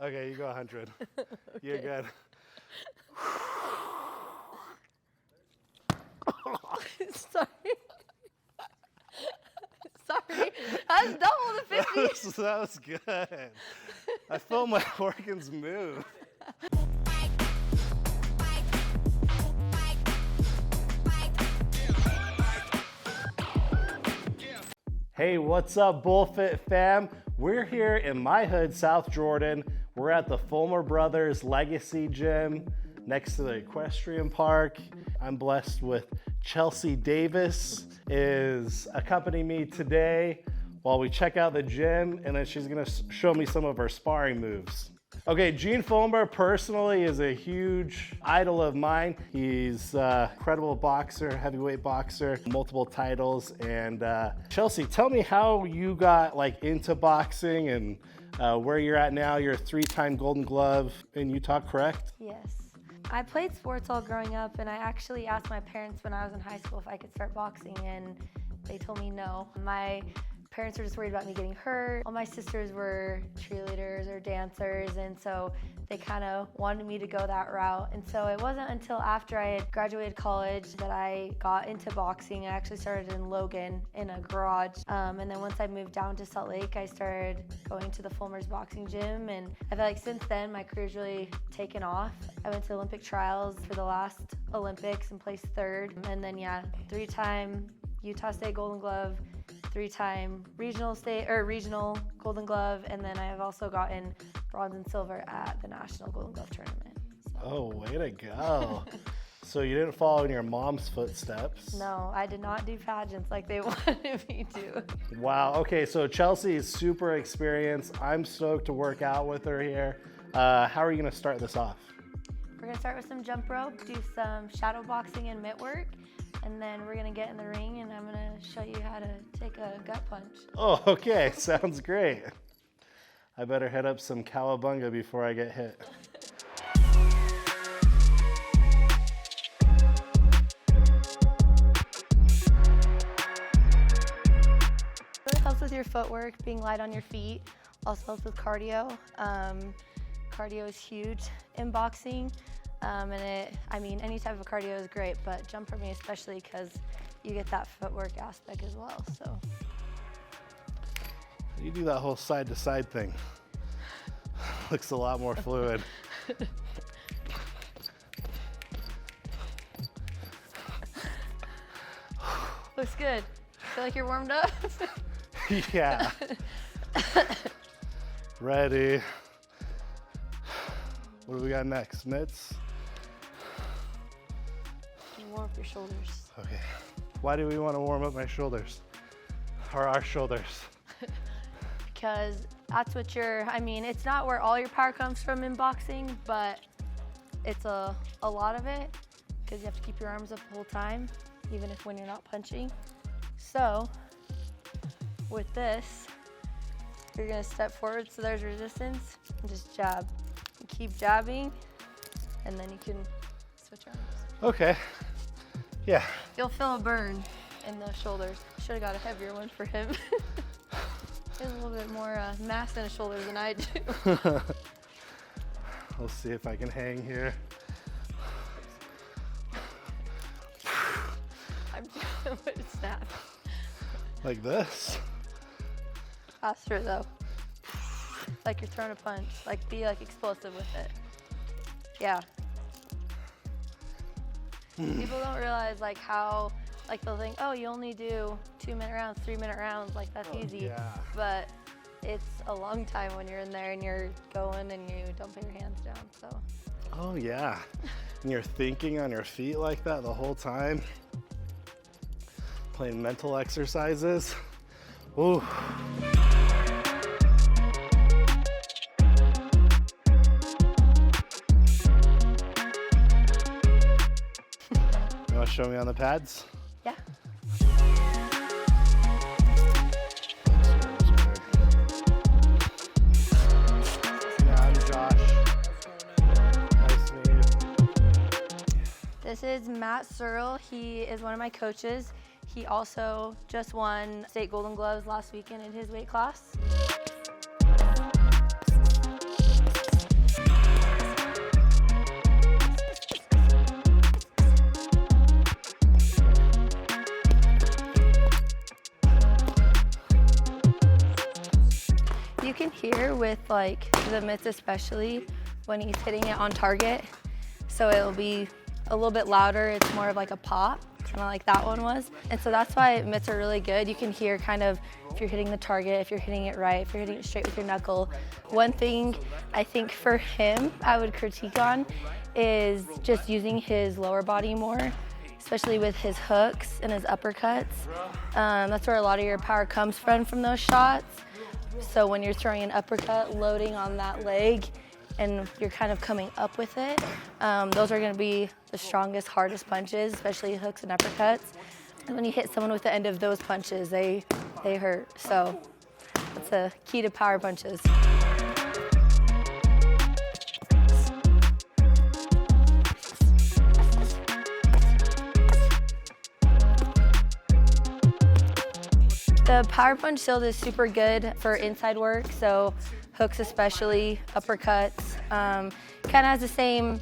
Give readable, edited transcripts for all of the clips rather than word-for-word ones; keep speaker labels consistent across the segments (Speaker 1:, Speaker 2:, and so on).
Speaker 1: Okay, you go 100. Okay. You're good.
Speaker 2: Sorry. Sorry. That's double the 50.
Speaker 1: That was good. I felt my organs move. Hey, what's up, BullFit fam? We're here in my hood, South Jordan. We're at the Fulmer Brothers Legacy Gym next to the equestrian park. I'm blessed with Chelsea Davis is accompanying me today while we check out the gym, and then she's gonna show me some of her sparring moves. Okay, Gene Fulmer personally is a huge idol of mine. He's an incredible boxer, heavyweight boxer, multiple titles. And Chelsea, tell me how you got into boxing and where you're at now. You're a 3-time Golden Glove in Utah, correct?
Speaker 2: Yes. I played sports all growing up, and I actually asked my parents when I was in high school if I could start boxing, and they told me no. My parents were just worried about me getting hurt. All my sisters were cheerleaders or dancers, and so they kind of wanted me to go that route. And so it wasn't until after I had graduated college that I got into boxing. I actually started in Logan in a garage. And then once I moved down to Salt Lake, I started going to the Fulmer's boxing gym. And I feel like since then, my career's really taken off. I went to Olympic trials for the last Olympics and placed 3rd. And then, 3-time Utah State Golden Glove, 3-time regional Golden Glove, and then I have also gotten bronze and silver at the National Golden Glove Tournament. So.
Speaker 1: Oh, way to go. So you didn't follow in your mom's footsteps.
Speaker 2: No, I did not do pageants like they wanted me to.
Speaker 1: Wow, okay, so Chelsea is super experienced. I'm stoked to work out with her here. How are you gonna start this off?
Speaker 2: We're gonna start with some jump rope, do some shadow boxing and mitt work, and then we're gonna get in the ring and I'm gonna show you how to take a gut punch.
Speaker 1: Oh, okay, sounds great. I better head up some cowabunga before I get hit.
Speaker 2: It really helps with your footwork, being light on your feet. Also helps with cardio. Cardio is huge in boxing. Any type of cardio is great, but jump for me especially because you get that footwork aspect as well, so.
Speaker 1: You do that whole side-to-side thing. Looks a lot more fluid.
Speaker 2: Looks good. Feel like you're warmed up?
Speaker 1: Yeah. Ready. What do we got next? Mitts?
Speaker 2: Warm up your shoulders.
Speaker 1: Okay. Why do we want to warm up my shoulders? Or our shoulders?
Speaker 2: Because that's what it's not where all your power comes from in boxing, but it's a lot of it, because you have to keep your arms up the whole time, even when you're not punching. So, with this, you're gonna step forward so there's resistance, and just jab. And keep jabbing, and then you can switch arms.
Speaker 1: Okay. Yeah.
Speaker 2: You'll feel a burn in the shoulders. Should have got a heavier one for him. He has a little bit more mass in his shoulders than I do.
Speaker 1: We'll see if I can hang here.
Speaker 2: I'm doing it snap.
Speaker 1: Like this?
Speaker 2: Faster though. Like you're throwing a punch. Be explosive with it. Yeah. People don't realize how they'll think, oh, you only do 2-minute rounds, 3-minute rounds, that's easy.
Speaker 1: Yeah.
Speaker 2: But it's a long time when you're in there and you're going and you don't put your hands down, so.
Speaker 1: Oh yeah. And you're thinking on your feet like that the whole time. Playing mental exercises. Ooh. You want to show me on the pads?
Speaker 2: Yeah.
Speaker 1: I'm Josh. Nice to meet you.
Speaker 2: This is Matt Searle. He is one of my coaches. He also just won state Golden Gloves last weekend in his weight class. with like the mitts, especially when he's hitting it on target. So it'll be a little bit louder. It's more of like a pop, kind of like that one was. And so that's why mitts are really good. You can hear kind of if you're hitting the target, if you're hitting it right, if you're hitting it straight with your knuckle. One thing I think for him I would critique on is just using his lower body more, especially with his hooks and his uppercuts. That's where a lot of your power comes from those shots. So when you're throwing an uppercut, loading on that leg, and you're kind of coming up with it, those are gonna be the strongest, hardest punches, especially hooks and uppercuts. And when you hit someone with the end of those punches, they hurt. So that's the key to power punches. The power punch shield is super good for inside work, so hooks especially, uppercuts. Kind of has the same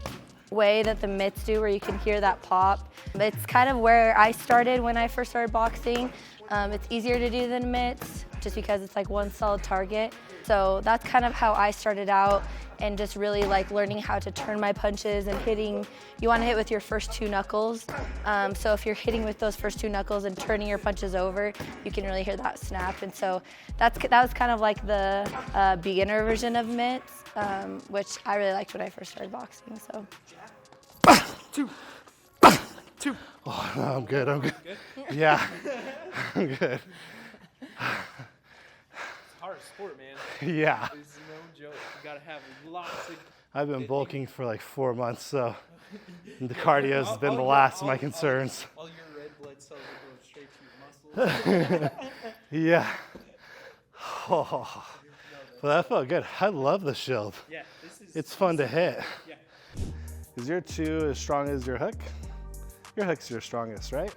Speaker 2: way that the mitts do, where you can hear that pop. It's kind of where I started when I first started boxing. It's easier to do than mitts, just because it's like one solid target. So that's kind of how I started out, and just really like learning how to turn my punches and hitting. You want to hit with your first two knuckles. So if you're hitting with those first two knuckles and turning your punches over, you can really hear that snap. And so that was kind of like the beginner version of mitts, which I really liked when I first started boxing. So.
Speaker 1: Two. Oh, no, I'm good. Yeah, I'm good.
Speaker 3: It's a hard sport, man.
Speaker 1: Yeah.
Speaker 3: It's no joke. You gotta have lots of.
Speaker 1: I've been bulking for like 4 months, so the cardio has been the last of my concerns.
Speaker 3: All your red blood cells are going straight to your muscles.
Speaker 1: Yeah. Oh, well, that felt good. I love the shield.
Speaker 3: Yeah,
Speaker 1: It's fun to hit.
Speaker 3: Yeah.
Speaker 1: Is your two as strong as your hook? Your hook's your strongest, right?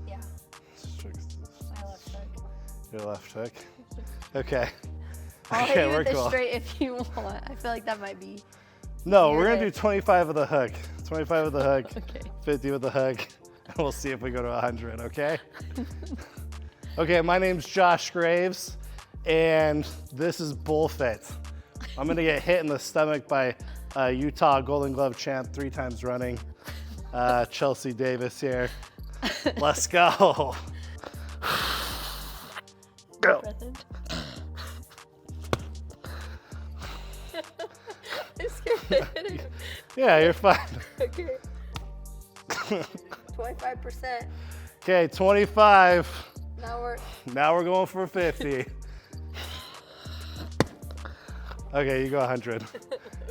Speaker 2: Yeah, my left hook.
Speaker 1: Your left hook. Okay.
Speaker 2: I'll
Speaker 1: Okay,
Speaker 2: hit you
Speaker 1: we're
Speaker 2: with the
Speaker 1: cool.
Speaker 2: straight if you want. I feel like that might be.
Speaker 1: No,
Speaker 2: You're
Speaker 1: we're gonna
Speaker 2: right.
Speaker 1: do 25 with the hook. 25 with the hook.
Speaker 2: Okay.
Speaker 1: 50 with the hook. And we'll see if we go to 100, okay? Okay, my name's Josh Graves, and this is BullFit. I'm gonna get hit in the stomach by Utah Golden Glove champ 3 times running, Chelsea Davis here. Let's go. Go.
Speaker 2: Breath in. I'm scared to hit it.
Speaker 1: Yeah, you're fine.
Speaker 2: Okay. 25%.
Speaker 1: Okay, 25.
Speaker 2: Now we're
Speaker 1: Now we're going for 50. Okay, you go 100.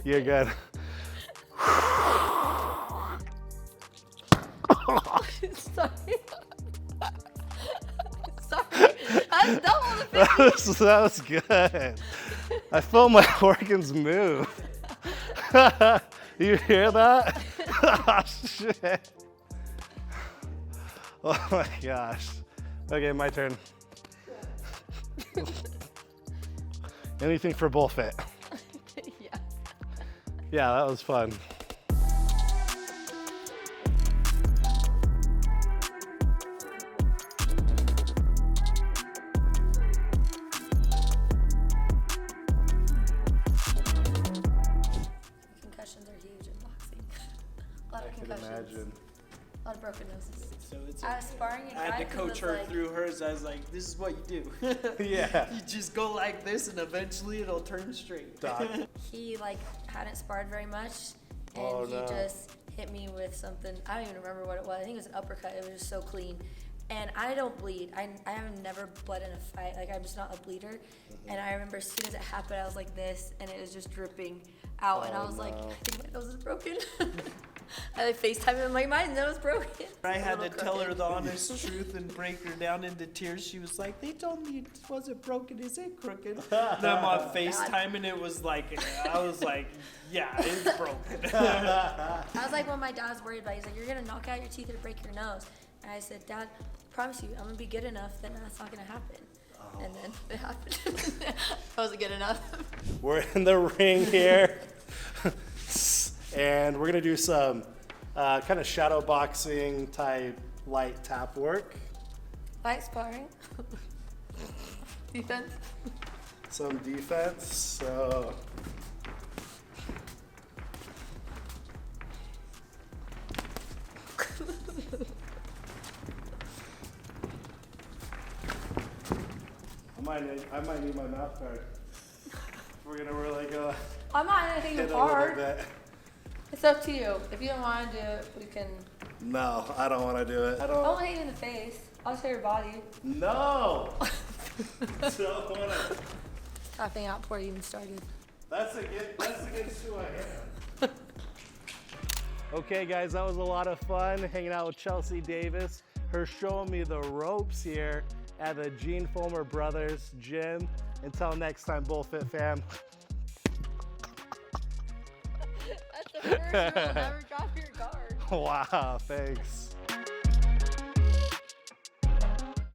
Speaker 1: You're good.
Speaker 2: sorry. Sorry. I'm double the 50.
Speaker 1: That was good. I felt my organs move. You hear that? Oh, shit. Oh my gosh. Okay, my turn. Anything for BullFit.
Speaker 2: Yeah.
Speaker 1: Yeah, that was fun.
Speaker 2: Concussions are huge in boxing. A lot of
Speaker 1: I can
Speaker 2: concussions.
Speaker 1: imagine.
Speaker 2: A lot of broken noses.
Speaker 3: So it's.
Speaker 2: I was sparring and
Speaker 3: I had to coach her through hers. I was like, "This is what you do.
Speaker 1: Yeah.
Speaker 3: You just go like this, and eventually it'll turn straight."
Speaker 1: Doc.
Speaker 2: He like hadn't sparred very much, and
Speaker 1: Oh,
Speaker 2: he
Speaker 1: no.
Speaker 2: just hit me with something. I don't even remember what it was. I think it was an uppercut. It was just so clean. And I don't bleed. I have never bled in a fight. Like, I'm just not a bleeder. And I remember as soon as it happened, I was like this, and it was just dripping out. And I was like, I think my nose is broken. I FaceTime him, I'm like, my nose broken.
Speaker 3: I
Speaker 2: It's a
Speaker 3: had to
Speaker 2: little
Speaker 3: tell her
Speaker 2: crooked.
Speaker 3: the honest truth and break her down into tears. She was like, "They told me it wasn't broken. Is it crooked?" And I'm on FaceTime, and it was like, I was like, "Yeah, it's broken."
Speaker 2: I was like, when my dad was worried about it, he's like, you're gonna knock out your teeth or break your nose. And I said, Dad, I promise you, I'm gonna be good enough that that's not gonna happen. And then it happened. That wasn't good enough.
Speaker 1: We're in the ring here. And we're gonna do some kind of shadow boxing type light tap work.
Speaker 2: Light sparring. Defense.
Speaker 1: some defense. So I might need my mouth guard. We're gonna really go.
Speaker 2: I'm not gonna hit you
Speaker 1: hit a
Speaker 2: hard.
Speaker 1: little bit.
Speaker 2: It's up to you. If you don't want to do it, we can.
Speaker 1: No, I don't want to do it. I
Speaker 2: I
Speaker 1: don't.
Speaker 2: won't hit you in the face. I'll show your body.
Speaker 1: No. Don't want to.
Speaker 2: Tapping out before you even started.
Speaker 1: That's against who I am. Okay, guys, that was a lot of fun hanging out with Chelsea Davis. Her showing me the ropes here at the Gene Fulmer Brothers gym. Until next time, BullFit fam.
Speaker 2: That's the first rule. Never drop your guard.
Speaker 1: Wow, thanks.